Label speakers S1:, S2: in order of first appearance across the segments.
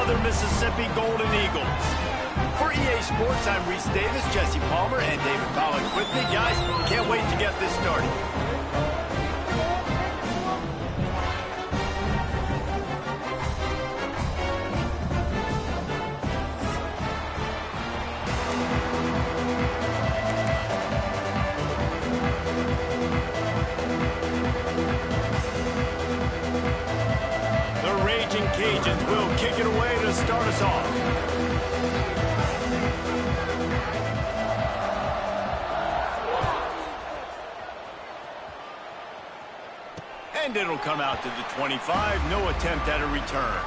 S1: Southern Mississippi Golden Eagles. For EA Sports, I'm Reese Davis, Jesse Palmer, and David Pollack with me. Guys, can't wait to get this started. Cajuns will kick it away to start us off. And it'll come out to the 25. No attempt at a return.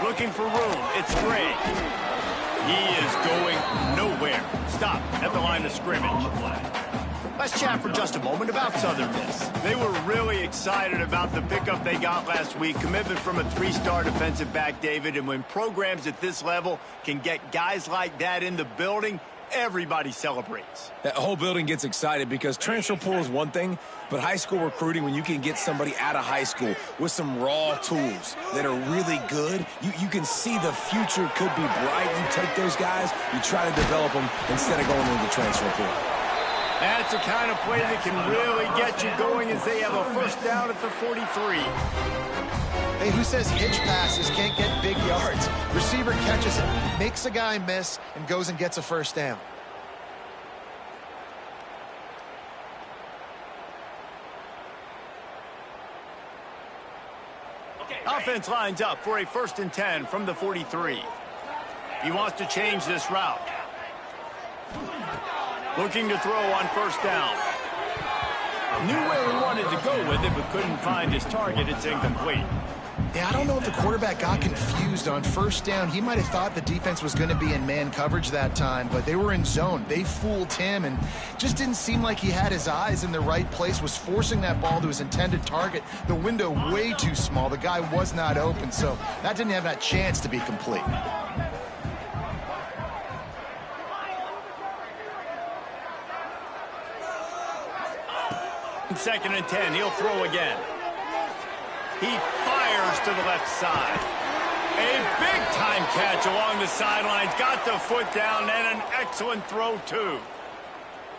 S1: Looking for room, it's Gray. He is going nowhere. Stop at the line of scrimmage. Let's chat for just a moment about Southern Miss. They were really excited about the pickup they got last week. Commitment from a 3-star defensive back, David. And when programs at this level can get guys like that in the building, everybody celebrates.
S2: That whole building gets excited because transfer portal is one thing, but high school recruiting, when you can get somebody out of high school with some raw tools that are really good, you can see the future could be bright. You take those guys, you try to develop them instead of going into the transfer portal.
S1: That's the kind of play that can really get you going as they have a first down at the 43.
S3: Hey, who says hitch passes can't get big yards? Receiver catches it, makes a guy miss, and goes and gets a first down.
S1: Offense lines up for a 1st and 10 from the 43. He wants to change this route. Looking to throw on 1st down. Knew where he wanted to go with it, but couldn't find his target. It's incomplete.
S3: Yeah, I don't know if the quarterback got confused on 1st down. He might have thought the defense was going to be in man coverage that time, but they were in zone. They fooled him and just didn't seem like he had his eyes in the right place, was forcing that ball to his intended target. The window way too small. The guy was not open, so that didn't have that chance to be complete.
S1: Second and 10, he'll throw again. He fires to the left side. A big-time catch along the sidelines. Got the foot down and an excellent throw, too.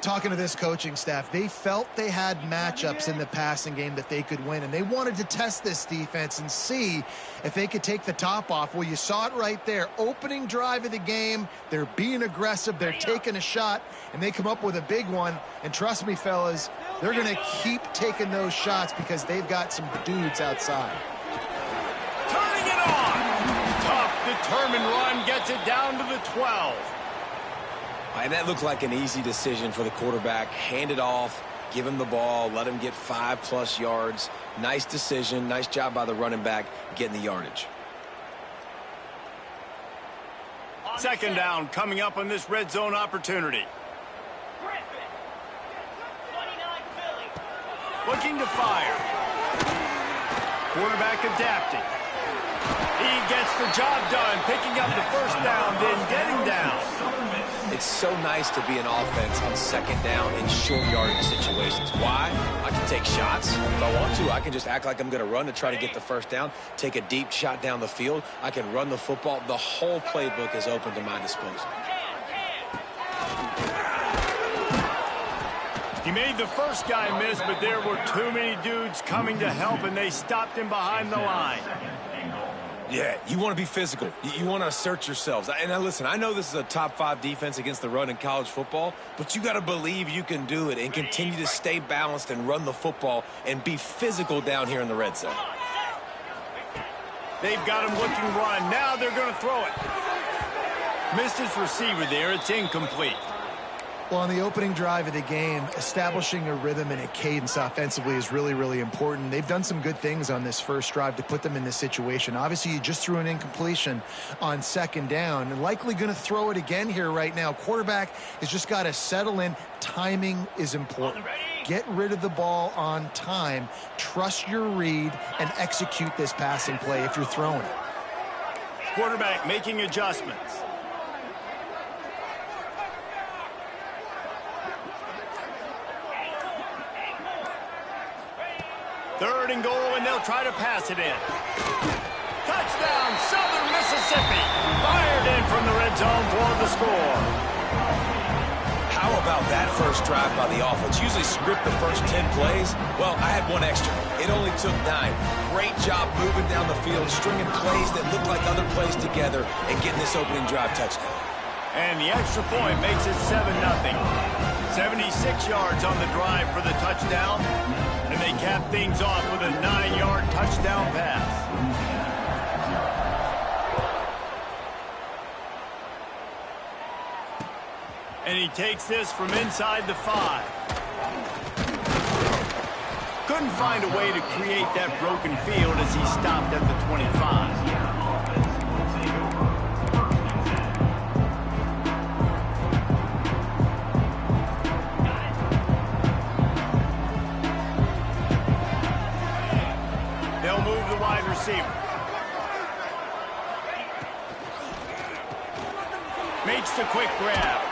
S3: Talking to this coaching staff, they felt they had matchups in the passing game that they could win, and they wanted to test this defense and see if they could take the top off. Well, you saw it right there. Opening drive of the game, they're being aggressive, they're taking a shot, and they come up with a big one. And trust me, fellas, they're going to keep taking those shots because they've got some dudes outside.
S1: Turning it on. Tough, determined run, gets it down to the 12.
S2: And that looked like an easy decision for the quarterback. Hand it off, give him the ball, let him get 5+ yards. Nice decision. Nice job by the running back getting the yardage.
S1: Second down coming up on this red zone opportunity. Looking to fire. Quarterback adapting. He gets the job done, picking up the first down, then getting down.
S2: It's so nice to be an offense on 2nd down in short yardage situations. Why? I can take shots. If I want to, I can just act like I'm going to run to try to get the first down, take a deep shot down the field. I can run the football. The whole playbook is open to my disposal.
S1: He made the first guy miss, but there were too many dudes coming to help, and they stopped him behind the line.
S2: Yeah, you want to be physical. You want to assert yourselves. And now listen, I know this is a top 5 defense against the run in college football, but you got to believe you can do it and continue to stay balanced and run the football and be physical down here in the red zone.
S1: They've got him looking run. Now they're going to throw it. Missed his receiver there. It's incomplete.
S3: Well, on the opening drive of the game, establishing a rhythm and a cadence offensively is really, really important. They've done some good things on this first drive to put them in this situation. Obviously, you just threw an incompletion on 2nd down and likely going to throw it again here right now. Quarterback has just got to settle in. Timing is important. get rid of the ball on time, trust your read, and execute this passing play if you're throwing it.
S1: Quarterback making adjustments. Third and goal, and they'll try to pass it in. Touchdown, Southern Mississippi. Fired in from the red zone for the score.
S2: How about that first drive by the offense? Usually script the first 10 plays. Well, I had one extra. It only took 9. Great job moving down the field, stringing plays that look like other plays together, and getting this opening drive touchdown.
S1: And the extra point makes it 7-0. 76 yards on the drive for the touchdown. And they cap things off with a 9-yard touchdown pass. And he takes this from inside the 5. Couldn't find a way to create that broken field as he stopped at the 25. They'll move the wide receiver. Makes the quick grab.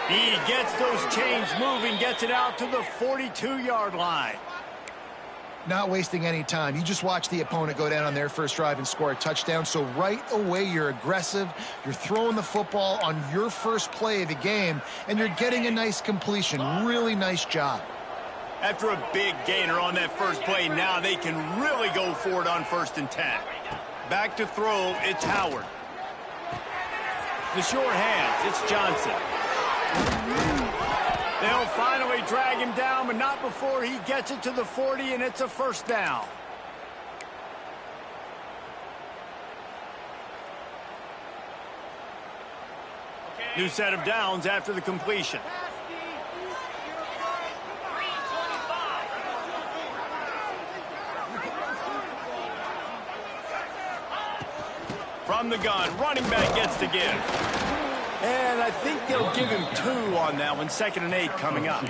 S1: He gets those chains moving, gets it out to the 42-yard line.
S3: Not wasting any time. You just watch the opponent go down on their first drive and score a touchdown. So right away, you're aggressive. You're throwing the football on your first play of the game, and you're getting a nice completion. Really nice job.
S1: After a big gainer on that first play, now they can really go for it on 1st and 10. Back to throw, it's Howard. The short hands, it's Johnson. They'll finally drag him down, but not before he gets it to the 40, and it's a first down. New set of downs after the completion. From the gun, running back gets to give. And I think they'll give him 2 on that one. 2nd and 8 coming up.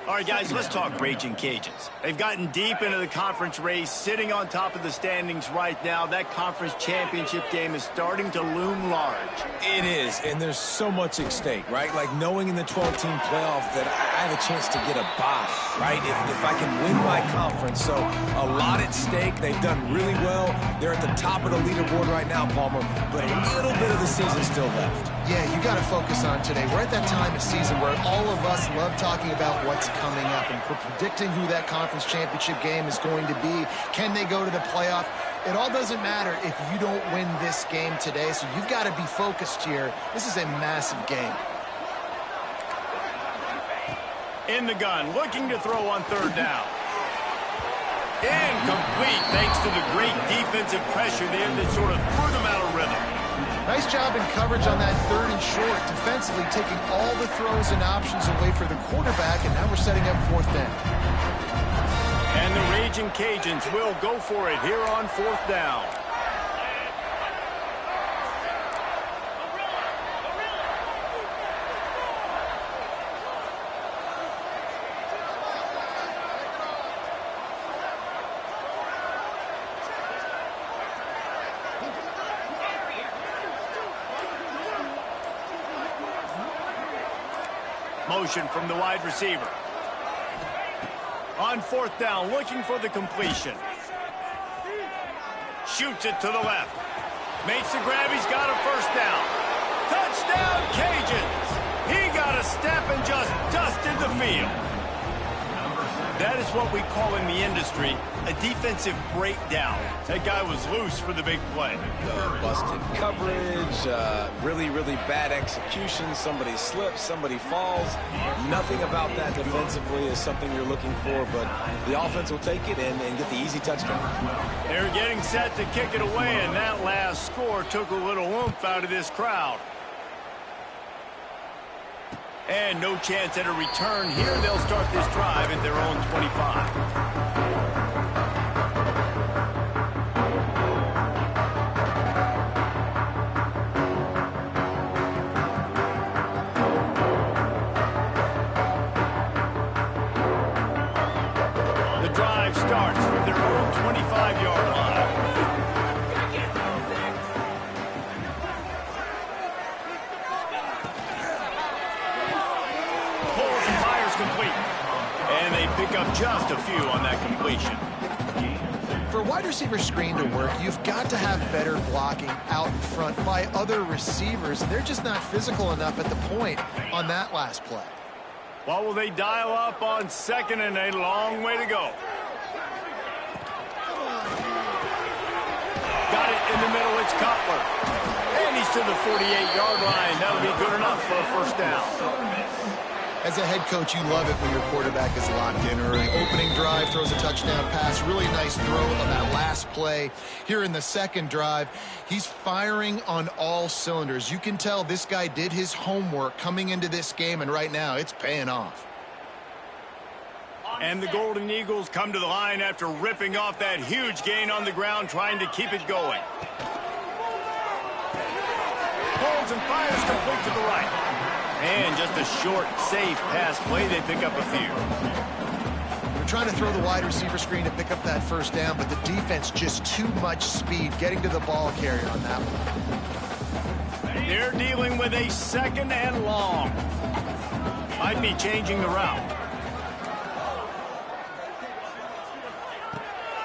S1: All right, guys, let's talk Raging Cajuns. They've gotten deep into the conference race, sitting on top of the standings right now. That conference championship game is starting to loom large.
S2: It is, and there's so much at stake, right? Like knowing in the 12-team playoff that I have a chance to get a bye, right? If I can win my conference. So a lot at stake. They've done really well. They're at the top of the leaderboard right now, Palmer, but a little bit of the season still left.
S3: Yeah, you got to focus on today. We're at that time of season where all of us love talking about what's coming up and predicting who that conference championship game is going to be. Can they go to the playoff? It all doesn't matter if you don't win this game today, so you've got to be focused here. This is a massive game.
S1: In the gun, looking to throw on 3rd down. Incomplete, thanks to the great defensive pressure there that sort of threw them out of rhythm.
S3: Nice job in coverage on that 3rd and short, defensively taking all the throws and options away for the quarterback, and now we're setting up 4th down.
S1: And the Raging Cajuns will go for it here on 4th down. Motion from the wide receiver. On 4th down, looking for the completion. Shoots it to the left. Makes the grab, he's got a first down. Touchdown, Cajuns! He got a step and just dusted the field. That is what we call in the industry a defensive breakdown. That guy was loose for the big play.
S2: Busted coverage, really, really bad execution. Somebody slips, somebody falls. Nothing about that defensively is something you're looking for, but the offense will take it and get the easy touchdown.
S1: They're getting set to kick it away, and that last score took a little oomph out of this crowd. And no chance at a return here. They'll start this drive at their own 25. drive starts from their own 25-yard line. Pulls and fires complete. And they pick up just a few on that completion.
S3: For a wide receiver screen to work, you've got to have better blocking out in front by other receivers. They're just not physical enough at the point on that last play.
S1: What will they dial up on second and a long way to go? Got it in the middle. It's Cutler. And he's to the 48-yard line. That'll be good enough for a first down.
S3: As a head coach, you love it when your quarterback is locked in early. Opening drive, throws a touchdown pass. Really nice throw on that last play. Here in the second drive, he's firing on all cylinders. You can tell this guy did his homework coming into this game, and right now it's paying off.
S1: And the Golden Eagles come to the line after ripping off that huge gain on the ground, trying to keep it going. Pulls and fires complete to the right. And just a short, safe pass play. They pick up a few.
S3: They're trying to throw the wide receiver screen to pick up that first down, but the defense just too much speed getting to the ball carrier on that one.
S1: They're dealing with a second and long. Might be changing the route.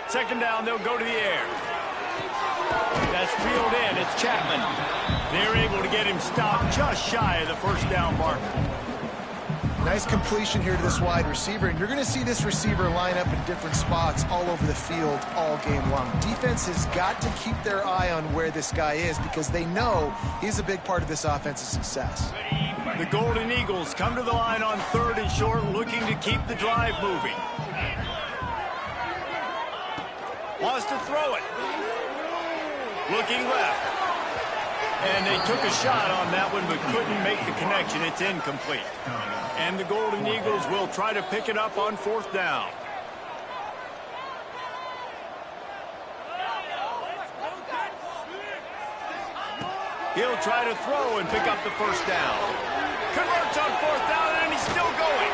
S1: Second down, they'll go to the air. That's reeled in. It's Chapman. They're able to get him stopped just shy of the first down marker.
S3: Nice completion here to this wide receiver, and you're going to see this receiver line up in different spots all over the field all game long. Defense has got to keep their eye on where this guy is because they know he's a big part of this offense's success.
S1: The Golden Eagles come to the line on third and short, looking to keep the drive moving. Wants to throw it. Looking left. And they took a shot on that one but couldn't make the connection. It's incomplete. And the Golden Eagles will try to pick it up on fourth down. He'll try to throw and pick up the first down. Converts on fourth down, and he's still going.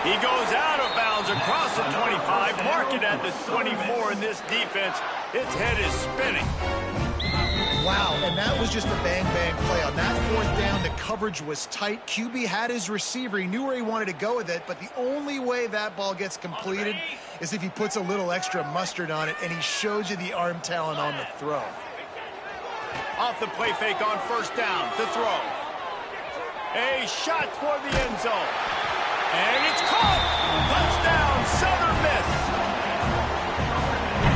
S1: He goes out of bounds across the 25, mark it at the 24, and this defense, its head is spinning.
S3: Wow, and that was just a bang-bang play. On that fourth down, the coverage was tight. QB had his receiver. He knew where he wanted to go with it, but the only way that ball gets completed is if he puts a little extra mustard on it, and he shows you the arm talent on the throw.
S1: Off the play fake on first down to throw. A shot toward the end zone. And it's caught. Touchdown, Southern Miss.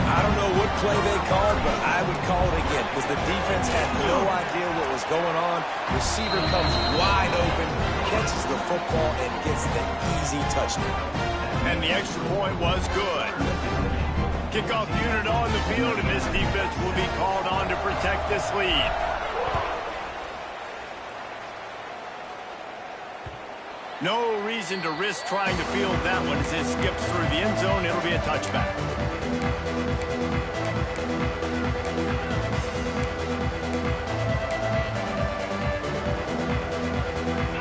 S2: I don't know what play they called, but I would call it again because the defense had no idea what was going on. Receiver comes wide open, catches the football, and gets the easy touchdown.
S1: And the extra point was good. Kickoff unit on the field, and this defense will be called on to protect this lead. No reason to risk trying to field that one as it skips through the end zone. It'll be a touchback.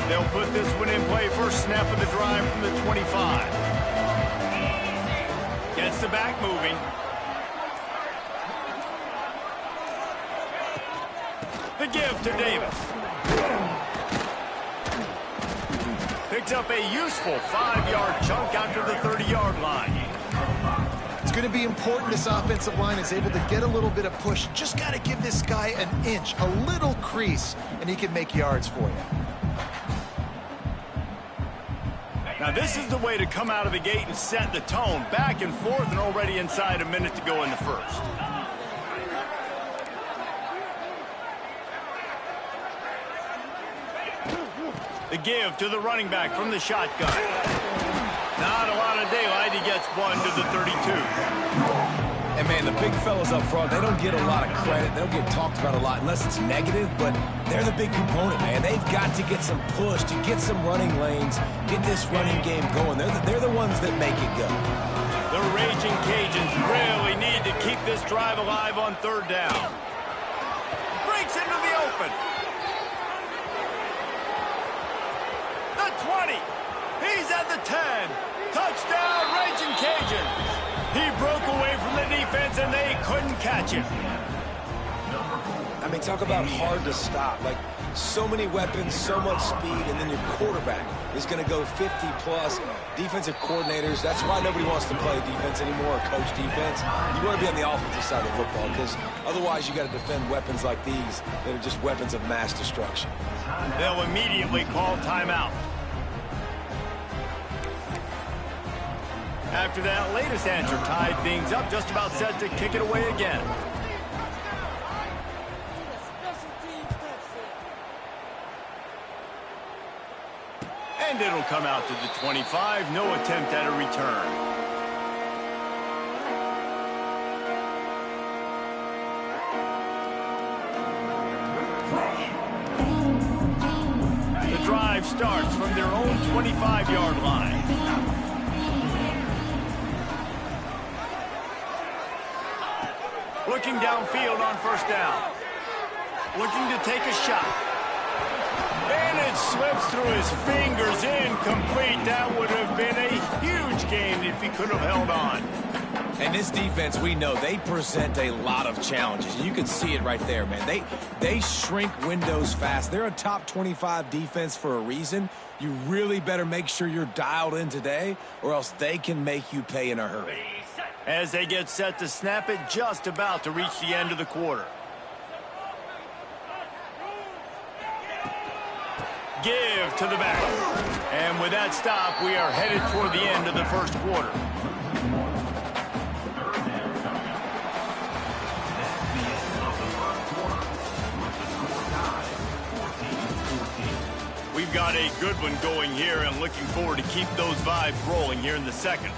S1: They'll put this one in play. First snap of the drive from the 25. Gets the back moving. The give to Davis. Picks up a useful 5-yard chunk out to the 30-yard line.
S3: It's going to be important this offensive line is able to get a little bit of push. Just got to give this guy an inch, a little crease, and he can make yards for you.
S1: Now this is the way to come out of the gate and set the tone. Back and forth and already inside a minute to go in the first. The give to the running back from the shotgun. Not a lot of daylight. He gets one to the 32.
S2: And, man, the big fellas up front, they don't get a lot of credit. They don't get talked about a lot unless it's negative, but they're the big component, man. They've got to get some push, to get some running lanes, get this running game going. They're the ones that make it go.
S1: The Raging Cajuns really need to keep this drive alive on third down. Breaks into the open. The 20. He's at the 10. Touchdown, Raging Cajuns. He you.
S2: I mean, talk about hard to stop. Like, so many weapons, so much speed, and then your quarterback is going to go 50-plus. Defensive coordinators, that's why nobody wants to play defense anymore or coach defense. You want to be on the offensive side of football because otherwise you got to defend weapons like these that are just weapons of mass destruction.
S1: They'll immediately call timeout. After that latest answer tied things up, just about set to kick it away again. And it'll come out to the 25. No attempt at a return. The drive starts from their own 25-yard line. Looking downfield on first down. Looking to take a shot. And it slips through his fingers, incomplete. That would have been a huge gain if he could have held on.
S2: And this defense, we know, they present a lot of challenges. You can see it right there, man. They shrink windows fast. They're a top 25 defense for a reason. You really better make sure you're dialed in today, or else they can make you pay in a hurry.
S1: As they get set to snap it, just about to reach the end of the quarter. Give to the back. And with that stop, we are headed toward the end of the first quarter. We've got a good one going here and looking forward to keep those vibes rolling here in the second.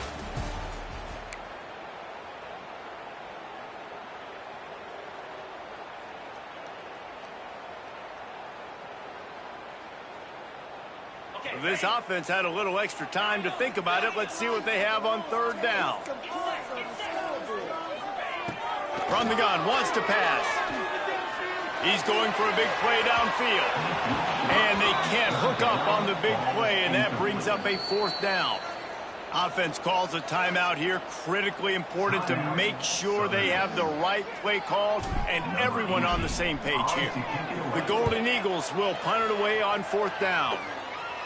S1: This offense had a little extra time to think about it. Let's see what they have on third down. From the gun, wants to pass. He's going for a big play downfield. And they can't hook up on the big play, and that brings up a fourth down. Offense calls a timeout here. Critically important to make sure they have the right play called and everyone on the same page here. The Golden Eagles will punt it away on fourth down.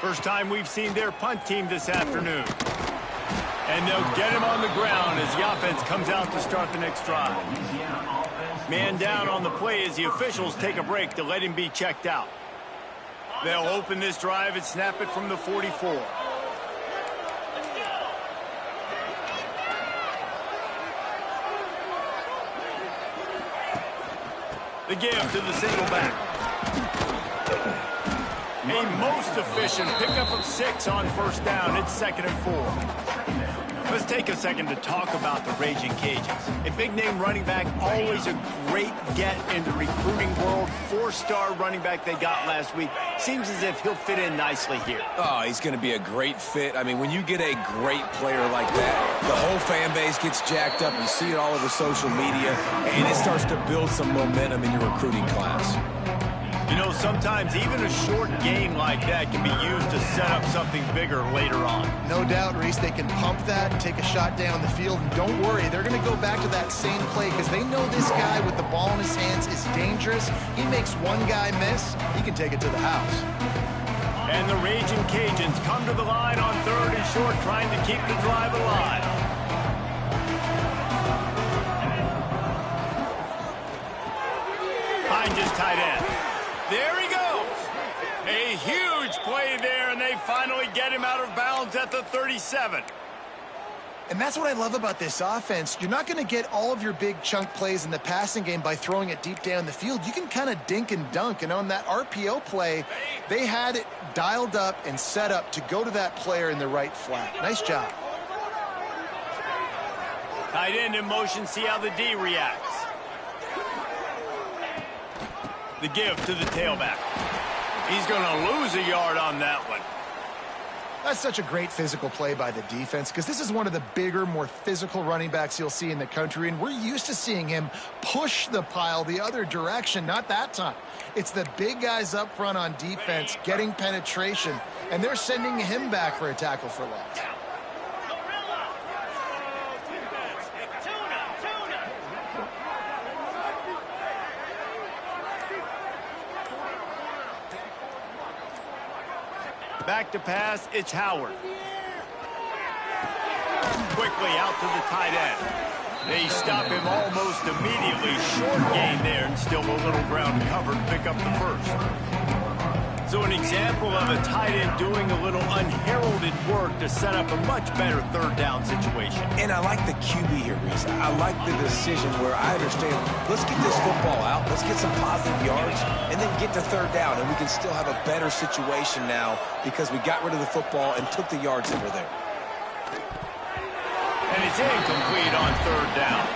S1: First time we've seen their punt team this afternoon. And they'll get him on the ground as the offense comes out to start the next drive. Man down on the play as the officials take a break to let him be checked out. They'll open this drive and snap it from the 44. The give to the single back. A most efficient pickup of 6 on first down. It's 2nd and 4. Let's take a second to talk about the Raging Cajuns. A big-name running back, always a great get in the recruiting world. 4-star running back they got last week. Seems as if he'll fit in nicely here.
S2: Oh, he's going to be a great fit. I mean, when you get a great player like that, the whole fan base gets jacked up. You see it all over social media, and it starts to build some momentum in your recruiting class.
S1: You know, sometimes even a short game like that can be used to set up something bigger later on.
S3: No doubt, Reese, they can pump that and take a shot down the field. And don't worry, they're going to go back to that same play because they know this guy with the ball in his hands is dangerous. He makes one guy miss, he can take it to the house.
S1: And the Raging Cajuns come to the line on 3rd and short, trying to keep the drive alive. Hines just tight end. There he goes. A huge play there, and they finally get him out of bounds at the 37.
S3: And that's what I love about this offense. You're not going to get all of your big chunk plays in the passing game by throwing it deep down the field. You can kind of dink and dunk. And on that RPO play, they had it dialed up and set up to go to that player in the right flat. Nice job.
S1: Tight end in motion, see how the D reacts. The give to the tailback. He's going to lose a yard on that one.
S3: That's such a great physical play by the defense because this is one of the bigger, more physical running backs you'll see in the country, and we're used to seeing him push the pile the other direction. Not that time. It's the big guys up front on defense getting penetration, and they're sending him back for a tackle for loss.
S1: Back to pass, it's Howard. Quickly out to the tight end. They stop him almost immediately. Short gain there, and still a little ground to cover to pick up the first. So an example of a tight end doing a little unheralded work to set up a much better third down situation.
S2: And I like the QB here, Reese. I like the decision where I understand, let's get this football out, let's get some positive yards, and then get to third down, and we can still have a better situation now because we got rid of the football and took the yards that were there.
S1: And it's incomplete on third down.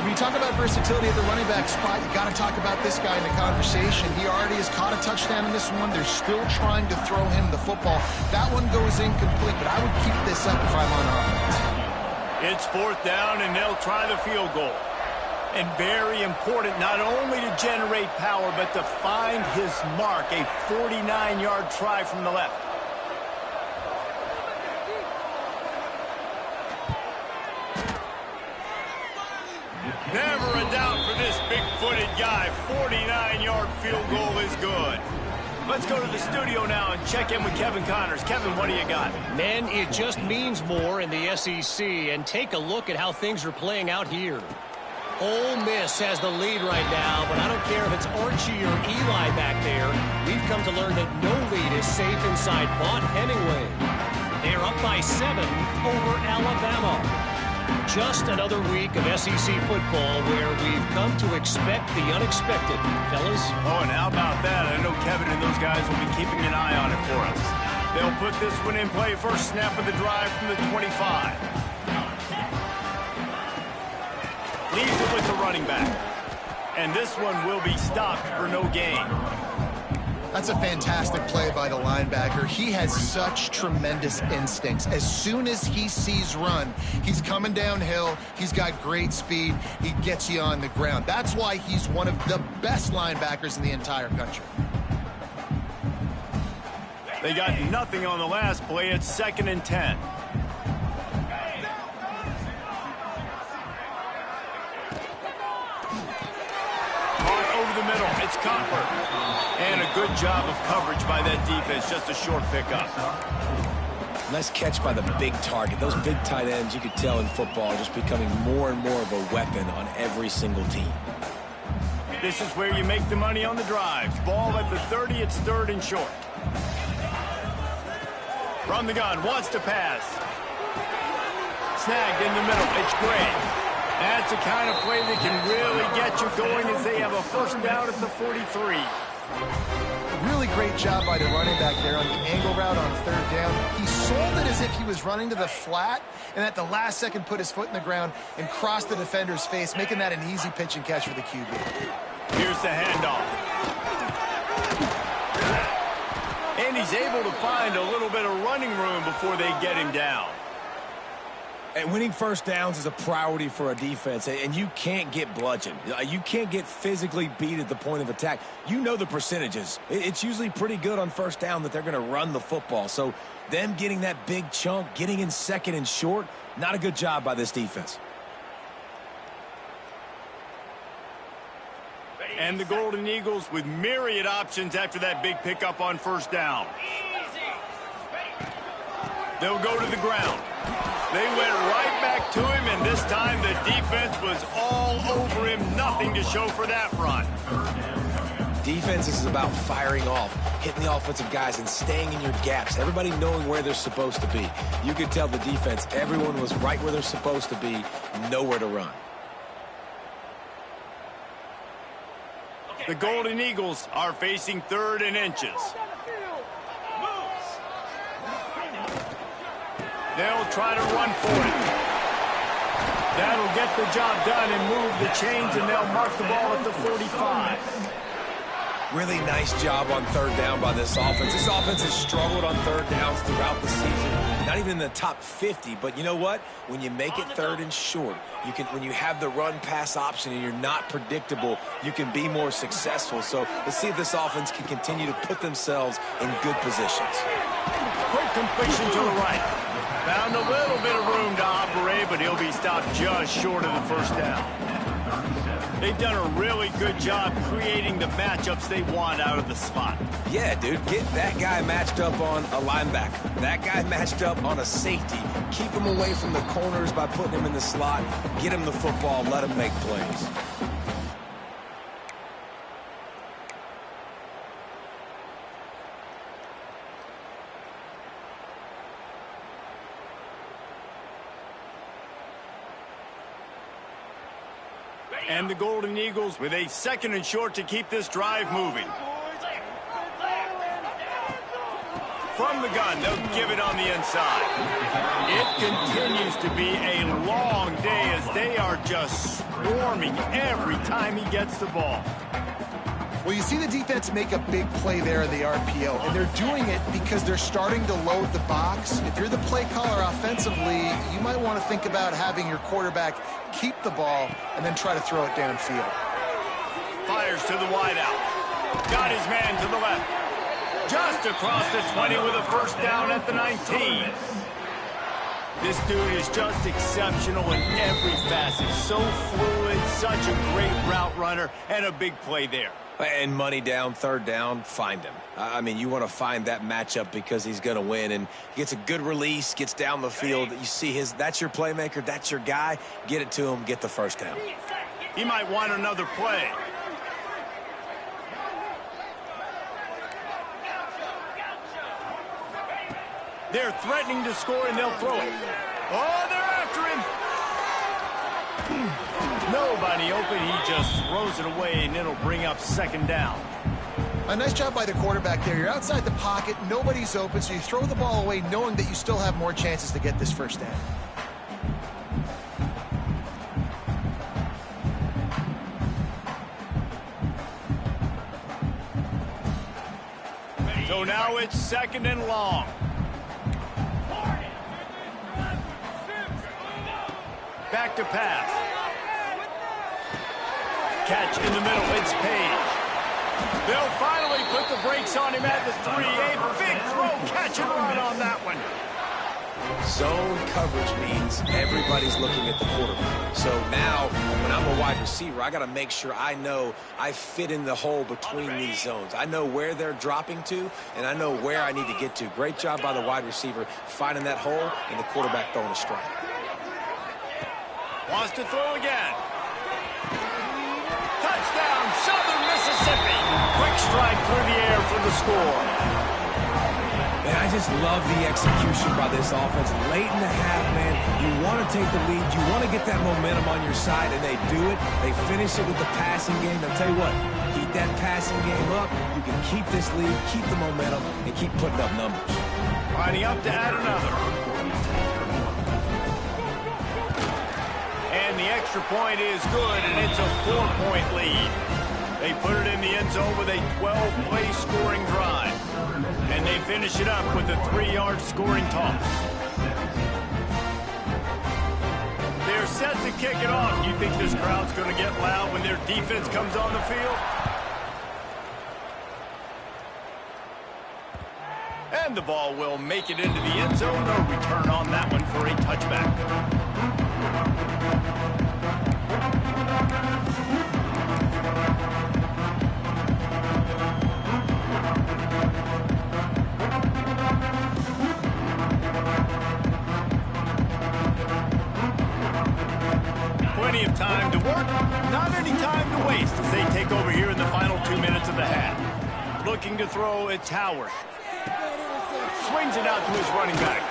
S3: When you talk about versatility at the running back spot, you got to talk about this guy in the conversation. He already has caught a touchdown in this one. They're still trying to throw him the football. That one goes incomplete, but I would keep this up if I'm on offense.
S1: It's fourth down, and they'll try the field goal. And very important, not only to generate power, but to find his mark, a 49-yard try from the left. Never a doubt for this big-footed guy. 49-yard field goal is good. Let's go to the studio now and check in with Kevin Connors. Kevin, what do you got?
S4: Man, it just means more in the SEC. And take a look at how things are playing out here. Ole Miss has the lead right now, but I don't care if it's Archie or Eli back there. We've come to learn that no lead is safe inside Vaught Hemingway. They're up by 7 over Alabama. Just another week of SEC football where we've come to expect the unexpected, fellas.
S1: Oh, and how about that? I know Kevin and those guys will be keeping an eye on it for us. They'll put this one in play. First snap of the drive from the 25. Leaves it with the running back. And this one will be stopped for no gain.
S3: That's a fantastic play by the linebacker. He has such tremendous instincts. As soon as he sees run, he's coming downhill. He's got great speed. He gets you on the ground. That's why he's one of the best linebackers in the entire country.
S1: They got nothing on the last play. It's 2nd and 10. Over the middle, it's Copper. And a good job of coverage by that defense. Just a short pickup.
S2: Nice catch by the big target. Those big tight ends, you could tell in football, are just becoming more and more of a weapon on every single team.
S1: This is where you make the money on the drives. Ball at the 30, it's 3rd and short. From the gun, wants to pass. Snagged in the middle, it's Gray. That's the kind of play that can really get you going as they have a first down at the 43.
S3: Really great job by the running back there on the angle route on 3rd down. He sold it as if he was running to the flat, and at the last second put his foot in the ground and crossed the defender's face, making that an easy pitch and catch for the QB.
S1: Here's the handoff. And he's able to find a little bit of running room before they get him down.
S2: And winning first downs is a priority for a defense, and you can't get bludgeoned. You can't get physically beat at the point of attack. You know the percentages. It's usually pretty good on first down that they're going to run the football. So them getting that big chunk, getting in 2nd and short, not a good job by this defense.
S1: And the Golden Eagles with myriad options after that big pickup on first down. They'll go to the ground. They went right back to him, and this time the defense was all over him. Nothing to show for that run.
S2: Defense is about firing off, hitting the offensive guys, and staying in your gaps. Everybody knowing where they're supposed to be. You could tell the defense, everyone was right where they're supposed to be, nowhere to run.
S1: The Golden Eagles are facing 3rd and inches. They'll try to run for it. That'll get the job done and move the chains, and they'll mark the ball at the 45.
S2: Really nice job on 3rd down by this offense. This offense has struggled on 3rd downs throughout the season. Not even in the top 50, but you know what? When you make it 3rd and short, when you have the run-pass option and you're not predictable, you can be more successful. So let's see if this offense can continue to put themselves in good positions.
S1: Quick completion to the right. Found a little bit of room to operate, but he'll be stopped just short of the first down. They've done a really good job creating the matchups they want out of the slot.
S2: Yeah, dude, get that guy matched up on a linebacker. That guy matched up on a safety. Keep him away from the corners by putting him in the slot. Get him the football, let him make plays.
S1: And the Golden Eagles with a 2nd and short to keep this drive moving. From the gun, they'll give it on the inside. It continues to be a long day as they are just swarming every time he gets the ball.
S3: Well, you see the defense make a big play there in the RPO, and they're doing it because they're starting to load the box. If you're the play caller offensively, you might want to think about having your quarterback keep the ball and then try to throw it downfield.
S1: Fires to the wideout. Got his man to the left. Just across the 20 with a first down at the 19. This dude is just exceptional in every facet. So fluid, such a great route runner, and a big play there.
S2: And money down, 3rd down, find him. I mean, you want to find that matchup because he's going to win. And gets a good release, gets down the field. You see that's your playmaker, that's your guy. Get it to him, get the first down.
S1: He might want another play. They're threatening to score, and they'll throw it. Oh, they're after him. Nobody open. He just throws it away, and it'll bring up 2nd down.
S3: A nice job by the quarterback there. You're outside the pocket. Nobody's open, so you throw the ball away knowing that you still have more chances to get this first down.
S1: So now it's 2nd and long. Back to pass. Catch in the middle. It's Page. They'll finally put the brakes on him at the 3. A big throw, catch and run on that one.
S2: Zone coverage means everybody's looking at the quarterback. So now, when I'm a wide receiver, I got to make sure I know I fit in the hole between these zones. I know where they're dropping to, and I know where I need to get to. Great job by the wide receiver finding that hole, and the quarterback throwing a strike.
S1: Wants to throw again. Touchdown, Southern Mississippi. Quick strike through the air for the score.
S2: Man, I just love the execution by this offense. Late in the half, man, you want to take the lead. You want to get that momentum on your side, and they do it. They finish it with the passing game. I'll tell you what, keep that passing game up. You can keep this lead, keep the momentum, and keep putting up numbers.
S1: Lining up to add another. And the extra point is good, and it's a 4-point lead. They put it in the end zone with a 12-play scoring drive. And they finish it up with a 3-yard scoring toss. They're set to kick it off. You think this crowd's going to get loud when their defense comes on the field? And the ball will make it into the end zone. No return on that one for a touchback. Plenty of time to work, not any time to waste as they take over here in the final 2 minutes of the half. Looking to throw, it's Howard. Swings it out to his running back.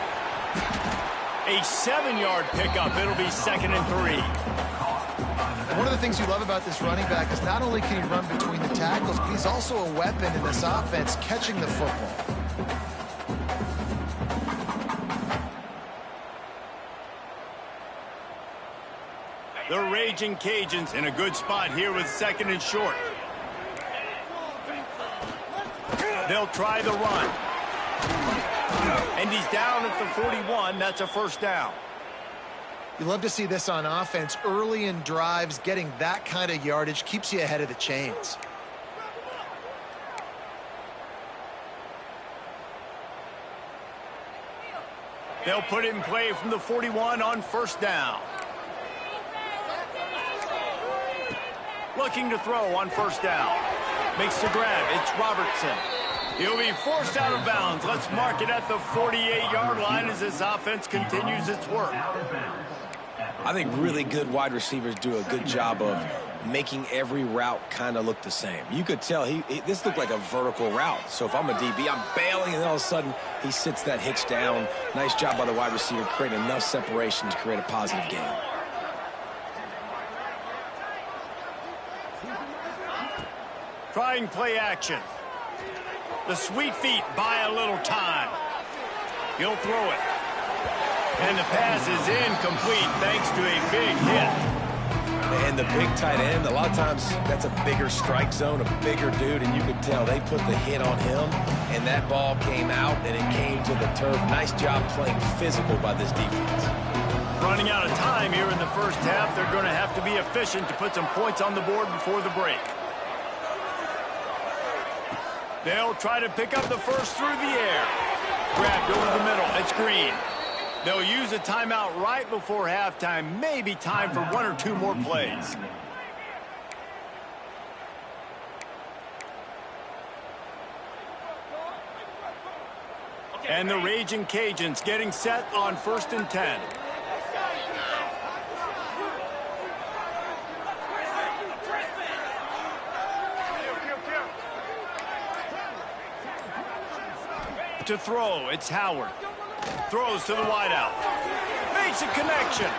S1: A 7-yard pickup. It'll be 2nd and 3.
S3: One of the things you love about this running back is not only can he run between the tackles, but he's also a weapon in this offense catching the football.
S1: The Raging Cajuns in a good spot here with 2nd and short. They'll try the run. And he's down at the 41. That's a first down.
S3: You love to see this on offense. Early in drives, getting that kind of yardage keeps you ahead of the chains.
S1: They'll put it in play from the 41 on first down. Looking to throw on first down. Makes the grab. It's Robertson. He'll be forced out of bounds. Let's mark it at the 48-yard line as this offense continues its work.
S2: I think really good wide receivers do a good job of making every route kind of look the same. You could tell this looked like a vertical route. So if I'm a DB, I'm bailing, and all of a sudden he sits that hitch down. Nice job by the wide receiver creating enough separation to create a positive gain.
S1: Trying play action. The sweet feet buy a little time. He'll throw it. And the pass is incomplete thanks to a big hit.
S2: And the big tight end, a lot of times that's a bigger strike zone, a bigger dude, and you could tell they put the hit on him, and that ball came out, and it came to the turf. Nice job playing physical by this defense.
S1: Running out of time here in the first half. They're going to have to be efficient to put some points on the board before the break. They'll try to pick up the first through the air. Grabbed over the middle. It's Green. They'll use a timeout right before halftime. Maybe time for one or two more plays. And the Raging Cajuns getting set on 1st and 10. To throw, it's Howard. Throws to the wideout. Makes a connection.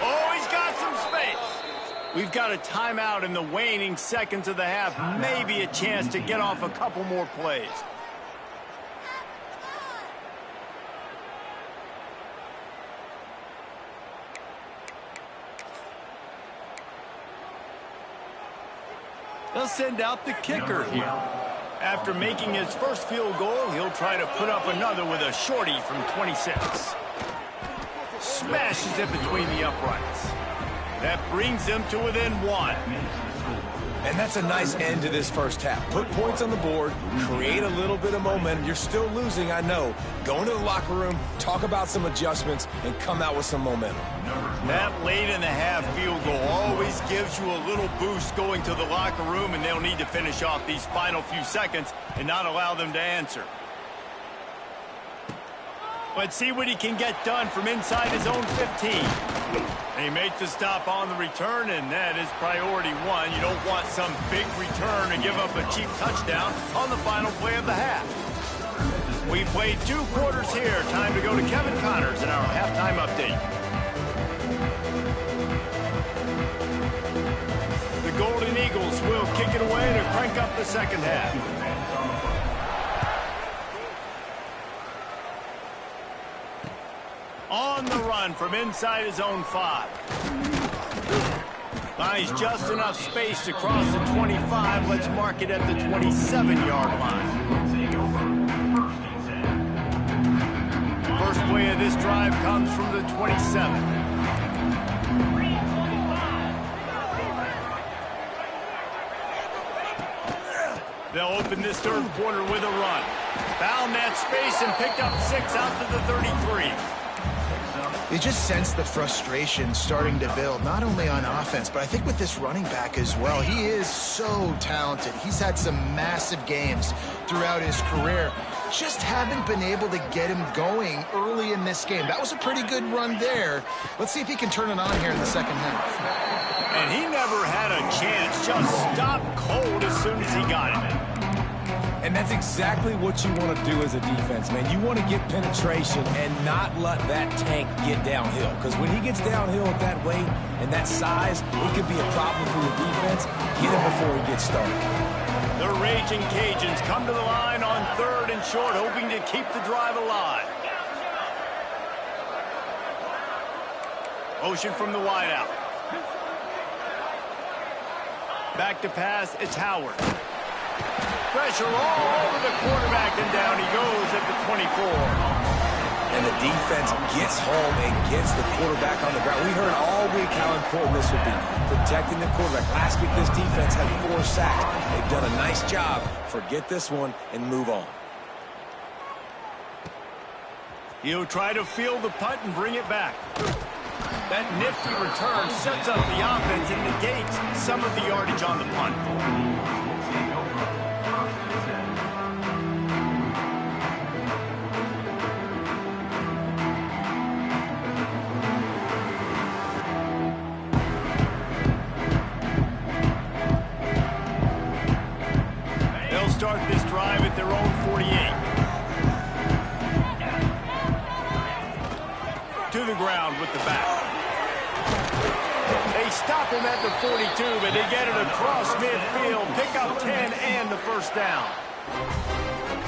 S1: Oh, he's got some space. We've got a timeout in the waning seconds of the half. Maybe a chance to get off a couple more plays. They'll send out the kicker here. After making his first field goal, he'll try to put up another with a shorty from 26. Smashes it between the uprights. That brings them to within one.
S2: And that's a nice end to this first half. Put points on the board, create a little bit of momentum. You're still losing, I know. Go into the locker room, talk about some adjustments, and come out with some momentum.
S1: That late in the half field goal always gives you a little boost going to the locker room, and they'll need to finish off these final few seconds and not allow them to answer. Let's see what he can get done from inside his own 15. They make the stop on the return, and that is priority one. You don't want some big return to give up a cheap touchdown on the final play of the half. We played 2 quarters here. Time to go to Kevin Connors in our halftime update. The Golden Eagles will kick it away to crank up the second half. On the run from inside his own 5. Buys just enough space to cross the 25. Let's mark it at the 27-yard line. First play of this drive comes from the 27. They'll open this third quarter with a run. Found that space and picked up 6 out to the 33.
S3: You just sense the frustration starting to build, not only on offense, but I think with this running back as well. He is so talented. He's had some massive games throughout his career. Just haven't been able to get him going early in this game. That was a pretty good run there. Let's see if he can turn it on here in the second half.
S1: And he never had a chance. Just stopped cold as soon as he got it.
S2: And that's exactly what you want to do as a defense, man. You want to get penetration and not let that tank get downhill. Because when he gets downhill at that weight and that size, it could be a problem for your defense. Get him before he gets started.
S1: The Raging Cajuns come to the line on 3rd and short, hoping to keep the drive alive. Motion from the wideout. Back to pass, it's Howard. Pressure all over the quarterback, and down he goes at the 24.
S2: And the defense gets home and gets the quarterback on the ground. We heard all week how important this would be, protecting the quarterback. Last week, this defense had 4 sacks. They've done a nice job. Forget this one and move on.
S1: He'll try to field the punt and bring it back. That nifty return sets up the offense and negates some of the yardage on the punt. They'll start this drive at their own 48. To the ground with the back. They stop him at the 42, but they get it across midfield. Pick up 10 and the first down.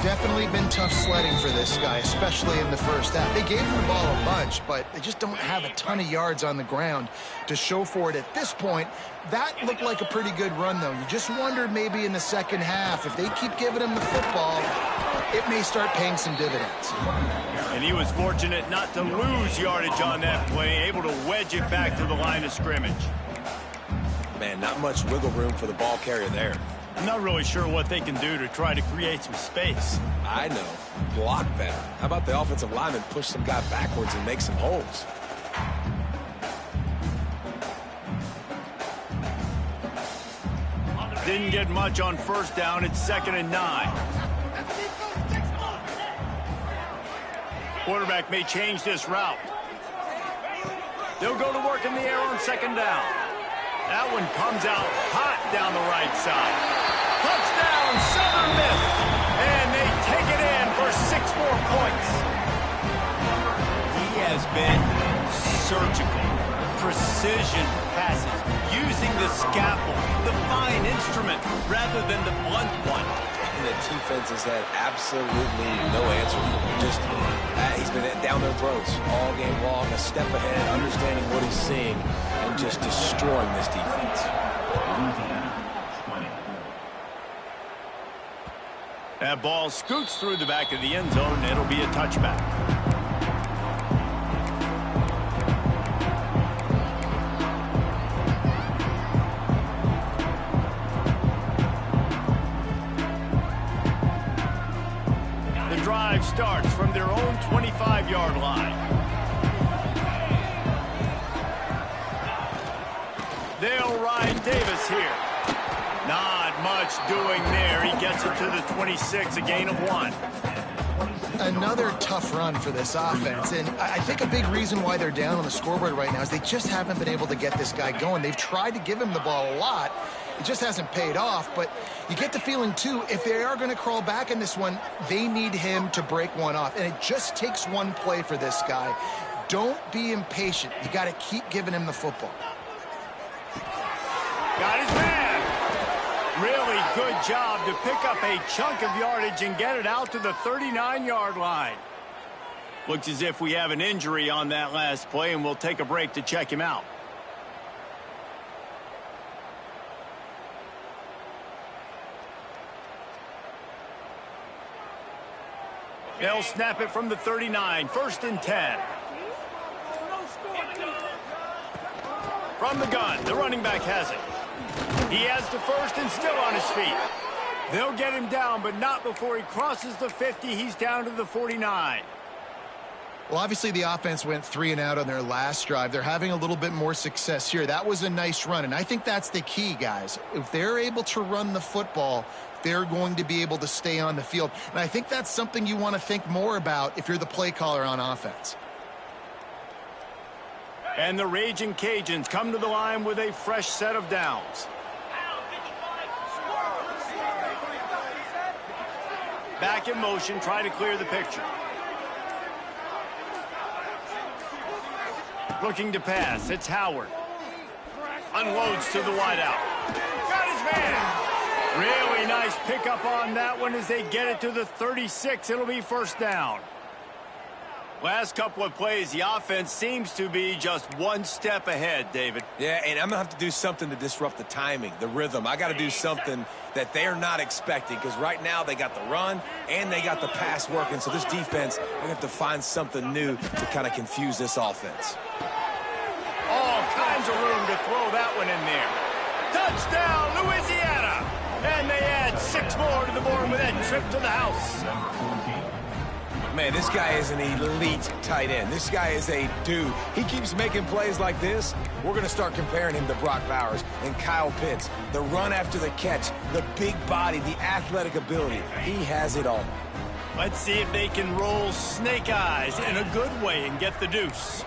S3: Definitely been tough sledding for this guy, especially in the first half. They gave him the ball a bunch, but they just don't have a ton of yards on the ground to show for it at this point. That looked like a pretty good run, though. You just wondered maybe in the second half, if they keep giving him the football, it may start paying some dividends.
S1: And he was fortunate not to lose yardage on that play, able to wedge it back to the line of scrimmage.
S2: Man, not much wiggle room for the ball carrier there.
S1: I'm not really sure what they can do to try to create some space.
S2: I know. Block better. How about the offensive lineman push some guy backwards and make some holes?
S1: Didn't get much on first down. It's 2nd and 9. Quarterback may change this route. They'll go to work in the air on 2nd down. That one comes out hot down the right side. Touchdown, Southern Miss. And they take it in for 6 more points. He has been surgical. Precision passes, using the scalpel, the fine instrument, rather than the blunt one.
S2: And the defense has had absolutely no answer for him. Just, he's been down their throats all game long, a step ahead, understanding what he's seeing, and just destroying this defense.
S1: That ball scoots through the back of the end zone, and it'll be a touchback. The drive starts from their own 25-yard line. They'll ride Davis here. Not much doing there. He gets it to the 26, a gain of 1.
S3: Another tough run for this offense, and I think a big reason why they're down on the scoreboard right now is they just haven't been able to get this guy going. They've tried to give him the ball a lot. It just hasn't paid off, but you get the feeling, too, if they are going to crawl back in this one, they need him to break one off, and it just takes one play for this guy. Don't be impatient. You got to keep giving him the football.
S1: Got his man. Really good job to pick up a chunk of yardage and get it out to the 39-yard line. Looks as if we have an injury on that last play, and we'll take a break to check him out. They'll snap it from the 39, 1st and 10. From the gun, the running back has it. He has the first and still on his feet. They'll get him down, but not before he crosses the 50. He's down to the 49.
S3: Well, obviously the offense went 3 and out on their last drive. They're having a little bit more success here. That was a nice run, and I think that's the key, guys. If they're able to run the football, they're going to be able to stay on the field. And I think that's something you want to think more about if you're the play caller on offense.
S1: And the Raging Cajuns come to the line with a fresh set of downs. Back in motion, try to clear the picture. Looking to pass, it's Howard. Unloads to the wideout. Got his man. Really nice pickup on that one as they get it to the 36. It'll be 1st down. Last couple of plays, the offense seems to be just one step ahead, David.
S2: Yeah, and I'm going to have to do something to disrupt the timing, the rhythm. I got to do something that they're not expecting, because right now they got the run and they got the pass working. So this defense, they're going to have to find something new to kind of confuse this offense.
S1: All kinds of room to throw that one in there. Touchdown, Louisiana! And they add 6 more to the board with that trip to the house.
S2: Man, this guy is an elite tight end. This guy is a dude. He keeps making plays like this. We're going to start comparing him to Brock Bowers and Kyle Pitts. The run after the catch, the big body, the athletic ability. He has it all.
S1: Let's see if they can roll snake eyes in a good way and get the deuce.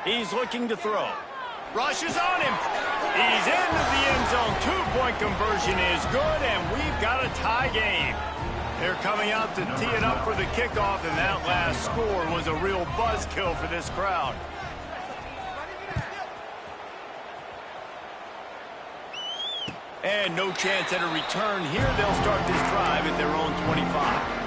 S1: He's looking to throw. Rushes on him. He's into the end zone. Two-point conversion is good, and we've got a tie game. They're coming out to tee it up for the kickoff, and that last score was a real buzzkill for this crowd. And no chance at a return here. They'll start this drive at their own 25.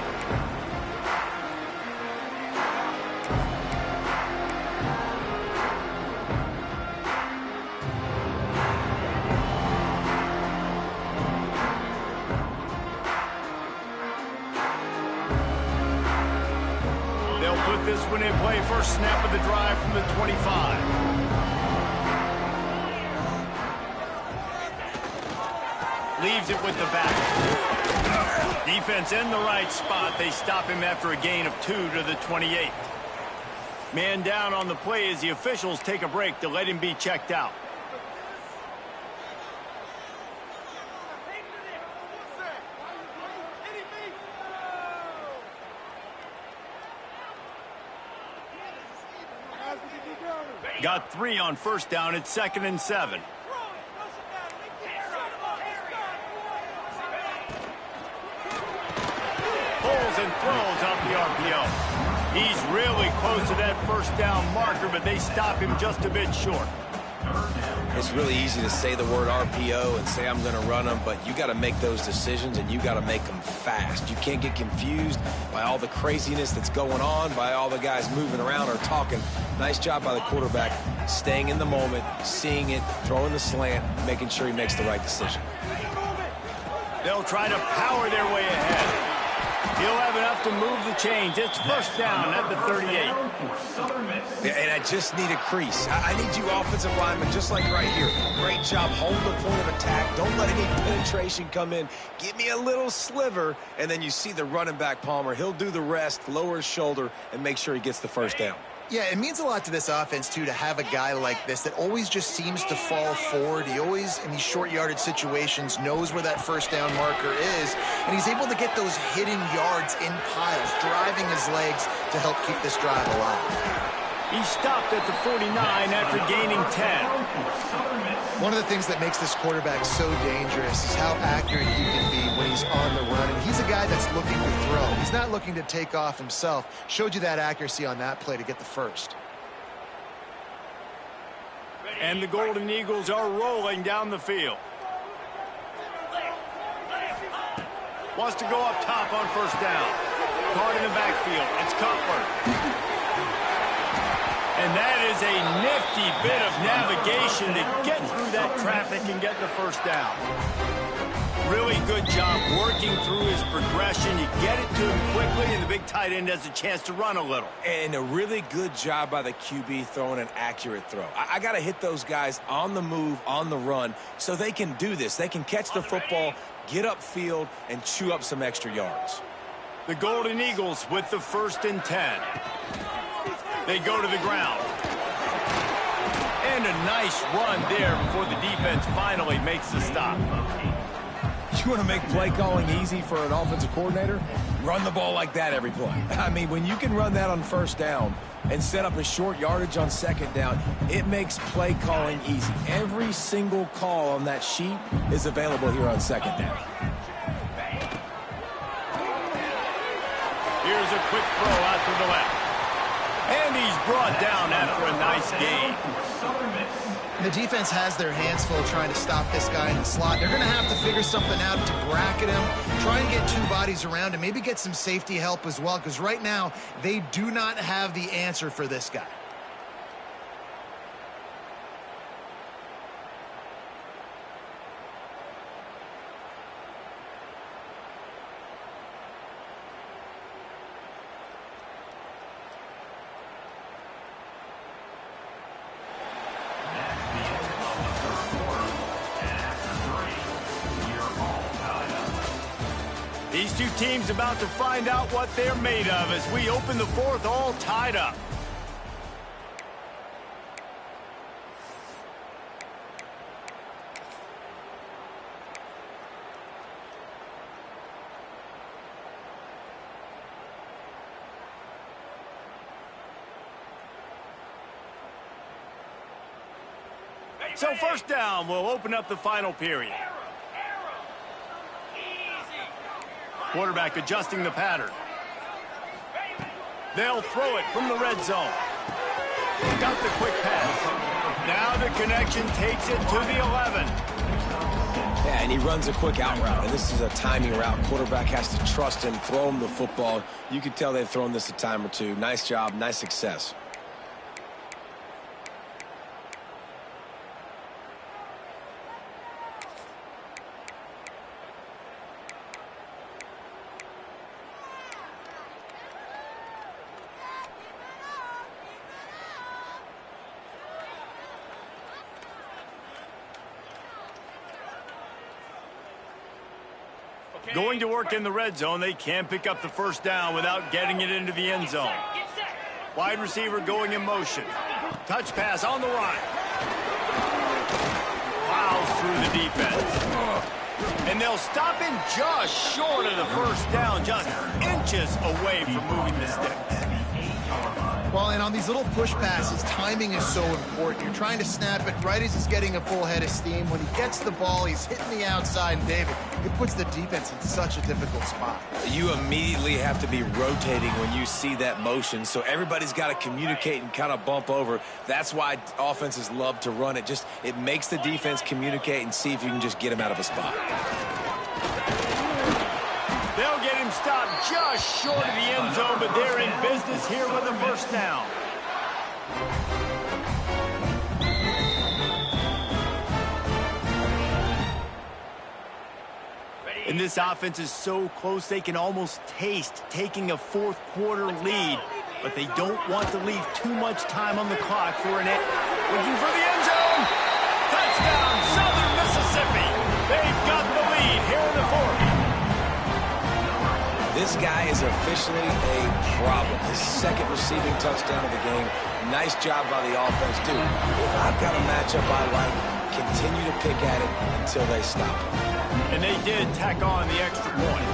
S1: Put this one in play. First snap of the drive from the 25. Leaves it with the back. Defense in the right spot. They stop him after a gain of 2 to the 28. Man down on the play as the officials take a break to let him be checked out. Got 3 on first down. It's 2nd and 7. Pulls and throws out the RPO. He's really close to that first down marker, but they stop him just a bit short.
S2: It's really easy to say the word RPO and say I'm going to run them, but you got to make those decisions, and you got to make them fast. You can't get confused by all the craziness that's going on, by all the guys moving around or talking. Nice job by the quarterback, staying in the moment, seeing it, throwing the slant, making sure he makes the right decision.
S1: They'll try to power their way ahead. He'll have enough to move the chains. It's first down at the 38.
S2: Yeah, and I just need a crease. I need you offensive linemen just like right here. Great job holding the point of attack. Don't let any penetration come in. Give me a little sliver, and then you see the running back, Palmer. He'll do the rest, lower his shoulder, and make sure he gets the first down.
S3: Yeah, it means a lot to this offense, too, to have a guy like this that always just seems to fall forward. He always, in these short yardage situations, knows where that first down marker is, and he's able to get those hidden yards in piles, driving his legs to help keep this drive alive.
S1: He stopped at the 49 after gaining 10.
S3: One of the things that makes this quarterback so dangerous is how accurate he can be when he's on the run. And he's a guy that's looking to throw. He's not looking to take off himself. Showed you that accuracy on that play to get the first.
S1: And the Golden Eagles are rolling down the field. Wants to go up top on first down. Caught in the backfield. It's Cutler. And that is a nifty bit of navigation to get through that traffic and get the first down. Really good job working through his progression. You get it to him quickly, and the big tight end has a chance to run a little.
S2: And a really good job by the QB throwing an accurate throw. I got to hit those guys on the move, on the run, so they can do this. They can catch the football, get upfield, and chew up some extra yards.
S1: The Golden Eagles with the 1st and 10. They go to the ground. And a nice run there before the defense finally makes the stop.
S2: You want to make play calling easy for an offensive coordinator? Run the ball like that every play. I mean, when you can run that on first down and set up a short yardage on second down, it makes play calling easy. Every single call on that sheet is available here on second down.
S1: Here's a quick throw out to the left. And he's brought down after a nice gain.
S3: The defense has their hands full trying to stop this guy in the slot. They're going to have to figure something out to bracket him, try and get 2 bodies around him, maybe get some safety help as well, because right now they do not have the answer for this guy.
S1: These two teams about to find out what they're made of as we open the fourth all tied up. So first down will open up the final period. Quarterback adjusting the pattern. They'll throw it from the red zone. Got the quick pass. Now the connection takes it to the 11.
S2: Yeah, and he runs a quick out route, and this is a timing route. Quarterback has to trust him, throw him the football. You can tell they've thrown this a time or two. Nice job, nice success.
S1: Going to work in the red zone, they can't pick up the first down without getting it into the end zone. Wide receiver going in motion. Touch pass on the run. Plows through the defense. And they'll stop him just short of the first down, just inches away from moving the sticks.
S3: Well, and on these little push passes, timing is so important. You're trying to snap it right as he's getting a full head of steam. When he gets the ball, he's hitting the outside, and David, it puts the defense in such a difficult spot.
S2: You immediately have to be rotating when you see that motion, so everybody's got to communicate and kind of bump over. That's why offenses love to run it. It makes the defense communicate and see if you can just get him out of a spot.
S1: They'll get him stopped just short of the end zone, but they're in business here with a first down. And this offense is so close they can almost taste taking a fourth quarter lead, but they don't want to leave too much time on the clock for an end. Looking for the end zone. Touchdown, Southern Mississippi. They've got the lead here in the fourth.
S2: This guy is officially a problem. His second receiving touchdown of the game. Nice job by the offense, dude. If I've got a matchup I like, continue to pick at it until they stop him.
S1: And they did tack on the extra point.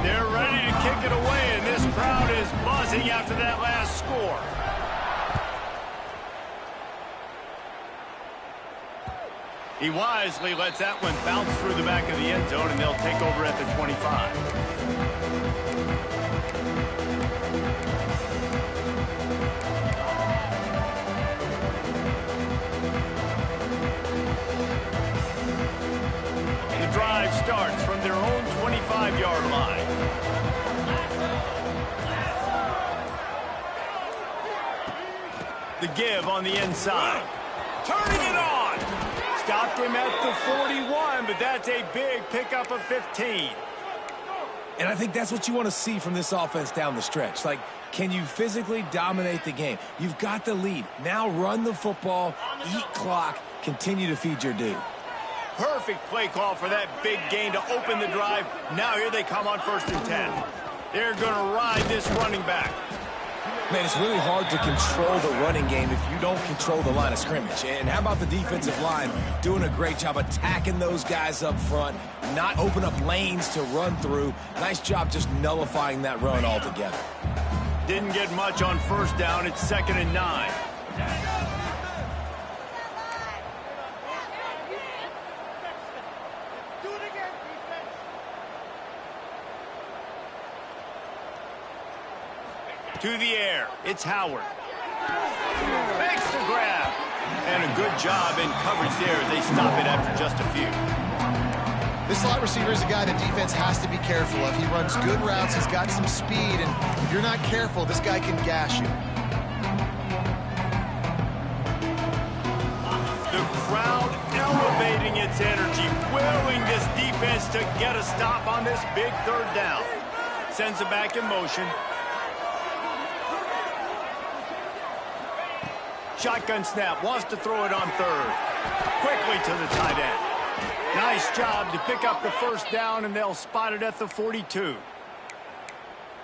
S1: They're ready to kick it away, and this crowd is buzzing after that last score. He wisely lets that one bounce through the back of the end zone, and they'll take over at the 25. Drive starts from their own 25-yard line. The give on the inside. Turning it on. Stopped him at the 41, but that's a big pickup of 15.
S2: And I think that's what you want to see from this offense down the stretch. Like, can you physically dominate the game? You've got the lead. Now run the football, eat clock, continue to feed your dude.
S1: Perfect play call for that big gain to open the drive. Now here they come on 1st and 10. They're going to ride this running back.
S2: Man, it's really hard to control the running game if you don't control the line of scrimmage. And how about the defensive line doing a great job attacking those guys up front, not open up lanes to run through. Nice job just nullifying that run altogether.
S1: Didn't get much on first down. It's 2nd and 9. To the air, it's Howard. Makes the grab. And a good job in coverage there as they stop it after just a few.
S3: This slot receiver is a guy the defense has to be careful of. He runs good routes, he's got some speed, and if you're not careful, this guy can gash you.
S1: The crowd elevating its energy, willing this defense to get a stop on this big 3rd down. Sends it back in motion. Shotgun snap, wants to throw it on 3rd. Quickly to the tight end. Nice job to pick up the first down, and they'll spot it at the 42.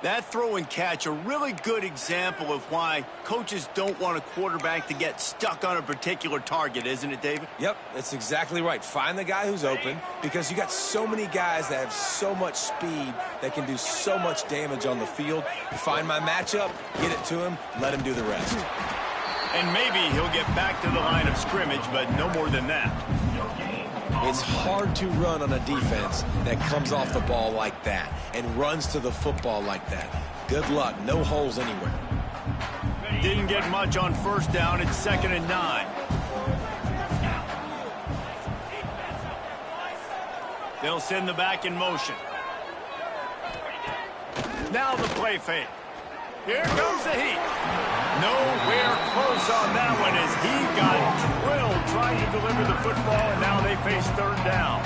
S1: That throw and catch, a really good example of why coaches don't want a quarterback to get stuck on a particular target, isn't it, David?
S2: Yep, that's exactly right. Find the guy who's open, because you got so many guys that have so much speed that can do so much damage on the field. Find my matchup, get it to him, let him do the rest.
S1: And maybe he'll get back to the line of scrimmage, but no more than that.
S2: It's hard to run on a defense that comes off the ball like that and runs to the football like that. Good luck. No holes anywhere.
S1: Didn't get much on first down. It's 2nd and 9. They'll send the back in motion. Now the play fake. Here comes the heat. Nowhere close on that one as he got drilled trying to deliver the football, and now they face 3rd down.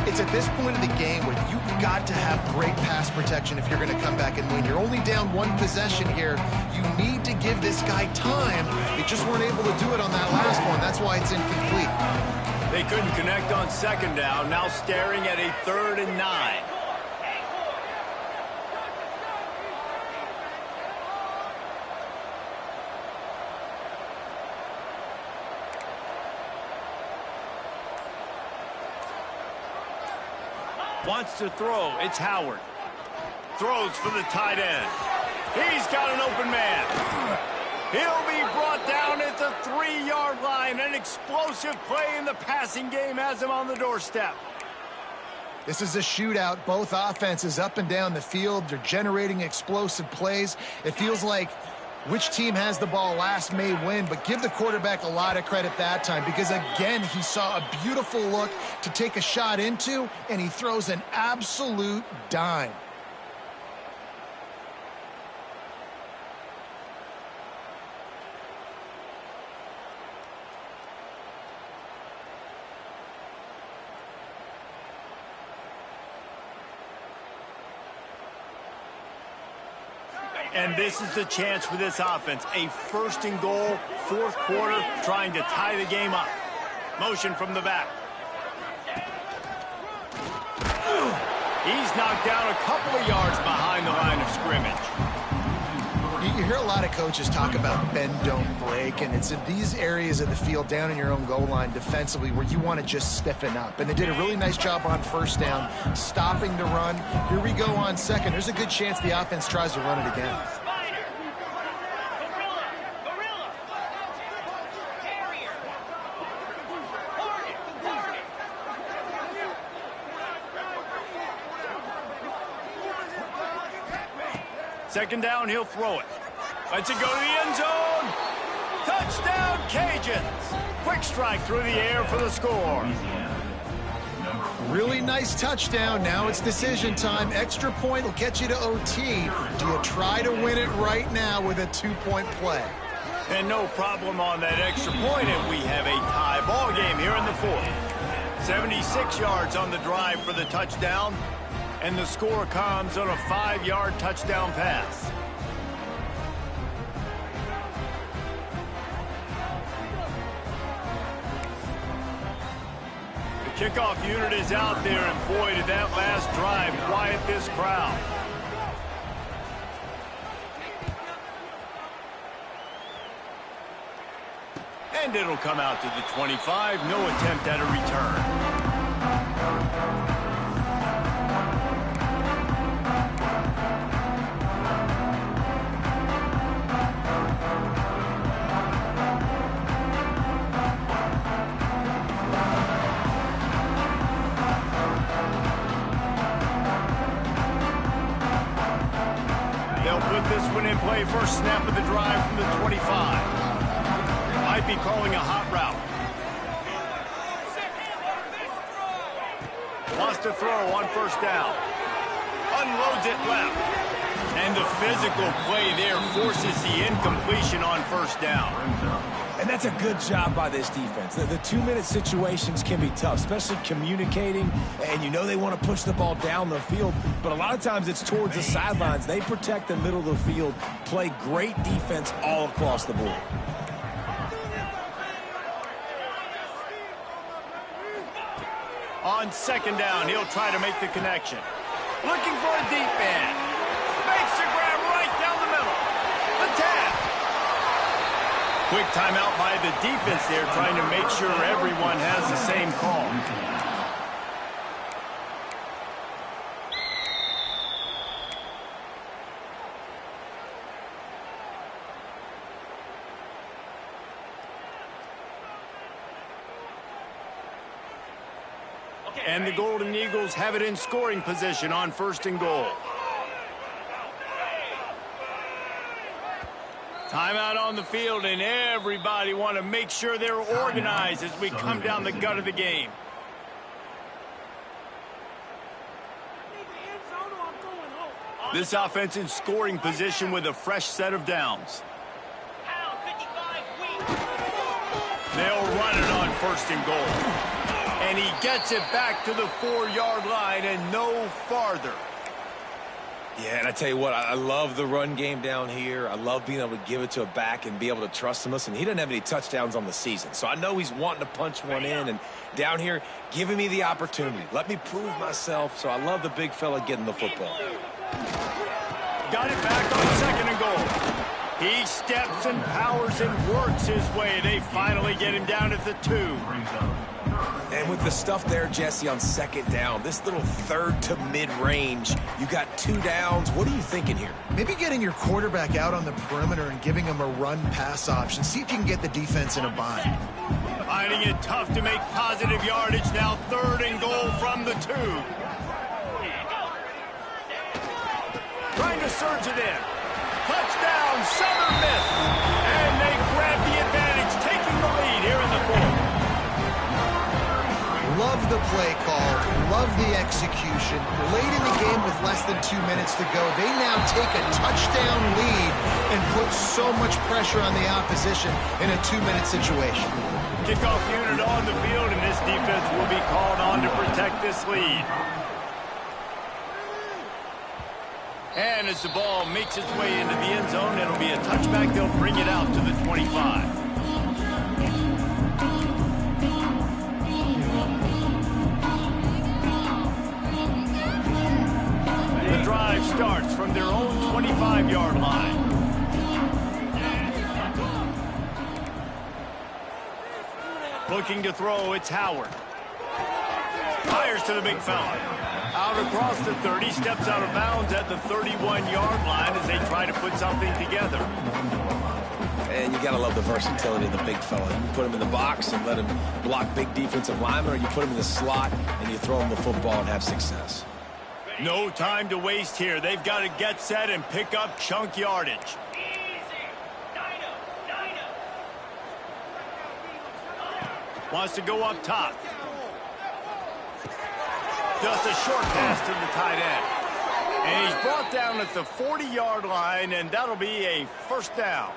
S3: It's at this point of the game where you've got to have great pass protection if you're going to come back and win. You're only down 1 possession here. You need to give this guy time. They just weren't able to do it on that last one. That's why it's incomplete.
S1: They couldn't connect on 2nd down, now staring at a 3rd and 9. Wants to throw. It's Howard. Throws for the tight end. He's got an open man. He'll be brought down at the 3-yard line. An explosive play in the passing game has him on the doorstep.
S3: This is a shootout. Both offenses up and down the field. They're generating explosive plays. It feels like which team has the ball last may win, but give the quarterback a lot of credit that time because, again, he saw a beautiful look to take a shot into, and he throws an absolute dime.
S1: And this is the chance for this offense. A 1st and goal, 4th quarter, trying to tie the game up. Motion from the back. He's knocked down a couple of yards behind the line of scrimmage.
S3: You hear a lot of coaches talk about bend, don't break, and it's in these areas of the field down in your own goal line defensively where you want to just stiffen up. And they did a really nice job on 1st down, stopping the run. Here we go on 2nd. There's a good chance the offense tries to run it again.
S1: Second down, he'll throw it. Lets it go to the end zone. Touchdown, Cajuns. Quick strike through the air for the score.
S3: Really nice touchdown. Now it's decision time. Extra point will get you to OT. Do you try to win it right now with a 2-point play?
S1: And no problem on that extra point, and we have a tie ball game here in the 4th. 76 yards on the drive for the touchdown. And the score comes on a 5-yard touchdown pass. The kickoff unit is out there, and boy, did that last drive quiet this crowd. And it'll come out to the 25. No attempt at a return. This one in play, first snap of the drive from the 25. Might be calling a hot route. Wants to throw on 1st down. Unloads it left. And the physical play there forces the incompletion on 1st down.
S2: And that's a good job by this defense. The 2-minute situations can be tough, especially communicating, and you know they want to push the ball down the field, but a lot of times it's towards the sidelines. They protect the middle of the field, play great defense all across the board.
S1: On On second down, he'll try to make the connection. Looking for a deep man. Makes the grab right down the middle. The tap. Quick timeout by the defense there, trying to make sure everyone has the same call. And the Golden Eagles have it in scoring position on 1st and goal. Timeout on the field, and everybody want to make sure they're organized as we come down the gut of the game. This offense in scoring position with a fresh set of downs. They'll run it on 1st and goal. And he gets it back to the 4-yard line and no farther.
S2: Yeah, and I tell you what, I love the run game down here. I love being able to give it to a back and be able to trust him. Listen, he doesn't have any touchdowns on the season, so I know he's wanting to punch one in. And down here, giving me the opportunity. Let me prove myself, so I love the big fella getting the football.
S1: Got it back on 2nd and goal. He steps and powers and works his way. They finally get him down at the 2.
S2: And with the stuff there, Jesse, on 2nd down, this little 3rd to mid-range, you got 2 downs. What are you thinking here?
S3: Maybe getting your quarterback out on the perimeter and giving him a run-pass option. See if you can get the defense in a bind.
S1: Finding it tough to make positive yardage. Now 3rd and goal from the 2. Trying to surge it in. Touchdown, Southern Miss. And they grab the advantage, taking the lead here in the 4th.
S3: Love the play call, love the execution. Late in the game with less than 2 minutes to go, they now take a touchdown lead and put so much pressure on the opposition in a 2-minute situation.
S1: Kickoff unit on the field, and this defense will be called on to protect this lead. And as the ball makes its way into the end zone, it'll be a touchback. They'll bring it out to the 25. The drive starts from their own 25-yard line. Looking to throw, it's Howard. Fires to the big fella. Out across the 30, steps out of bounds at the 31-yard line as they try to put something together.
S2: And you got to love the versatility of the big fella. You put him in the box and let him block big defensive linemen, or you put him in the slot and you throw him the football and have success.
S1: No time to waste here. They've got to get set and pick up chunk yardage. Wants to go up top. Just a short pass to the tight end. And he's brought down at the 40-yard line, and that'll be a 1st down.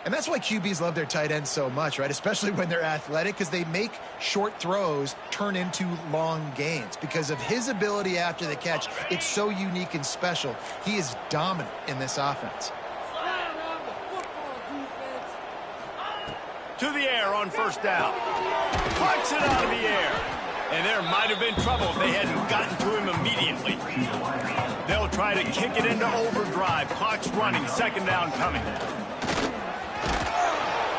S3: And that's why QBs love their tight ends so much, right? Especially when they're athletic, because they make short throws turn into long gains. Because of his ability after the catch, it's so unique and special. He is dominant in this offense.
S1: To the air on 1st down. Punts it out of the air. And there might have been trouble if they hadn't gotten to him immediately. They'll try to kick it into overdrive. Clock's running. 2nd down coming.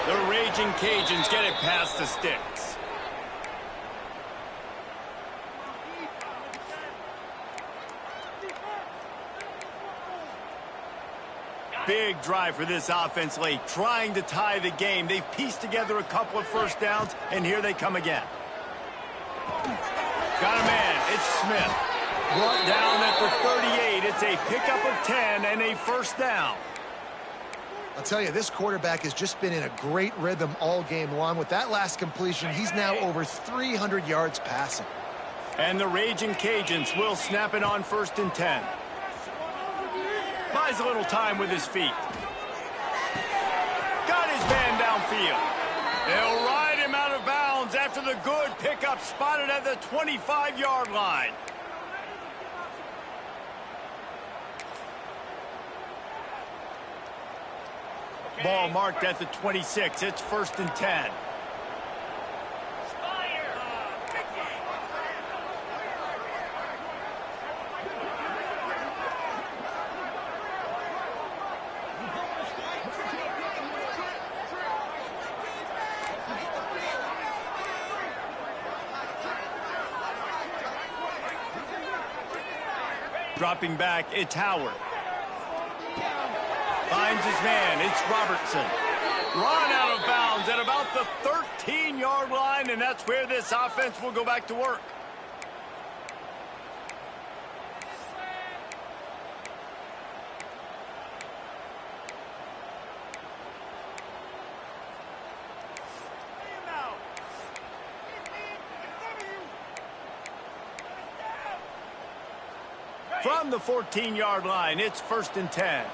S1: The Raging Cajuns get it past the sticks. Big drive for this offense late, trying to tie the game. They've pieced together a couple of 1st downs, and here they come again. Got a man. It's Smith. Brought down at the 38. It's a pickup of 10 and a 1st down.
S3: I'll tell you, this quarterback has just been in a great rhythm all game long. With that last completion, he's now over 300 yards passing.
S1: And the Raging Cajuns will snap it on 1st and 10. Buys a little time with his feet. Got his man downfield. They'll ride him out of bounds after the good pickup spotted at the 25-yard line. Ball marked at the 26. It's 1st and 10. Dropping back, it's Howard. Finds his man, it's Robertson. Run out of bounds at about the 13-yard line, and that's where this offense will go back to work. From the 14-yard line, it's 1st and 10.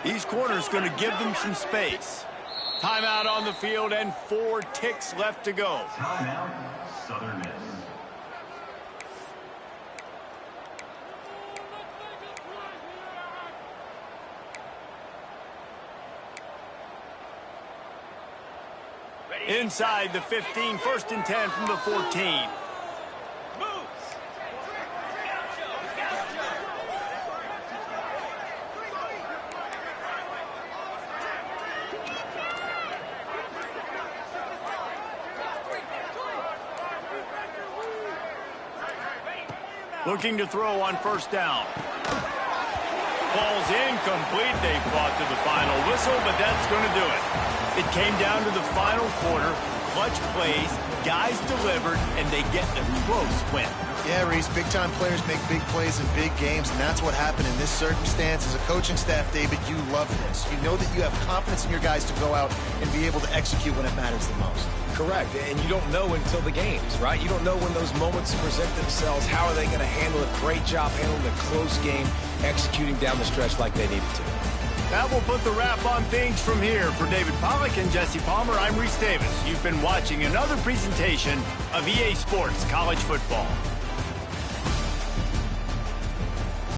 S1: These corners going to give them some space. Timeout on the field and 4 ticks left to go.
S5: Timeout, Southern Miss.
S1: Inside the 15, 1st and 10 from the 14. Looking to throw on 1st down. Ball's incomplete. They fought to the final whistle, but that's going to do it. It came down to the final quarter. Clutch plays, guys delivered, and they get the close win.
S3: Yeah, Reese, big-time players make big plays in big games, and that's what happened in this circumstance. As a coaching staff, David, you love this. You know that you have confidence in your guys to go out and be able to execute when it matters the most.
S2: Correct, and you don't know until the games, right? You don't know when those moments present themselves. How are they going to handle it? Great job handling a close game, executing down the stretch like they needed to.
S1: That will put the wrap on things from here. For David Pollack and Jesse Palmer, I'm Reese Davis. You've been watching another presentation of EA Sports College Football.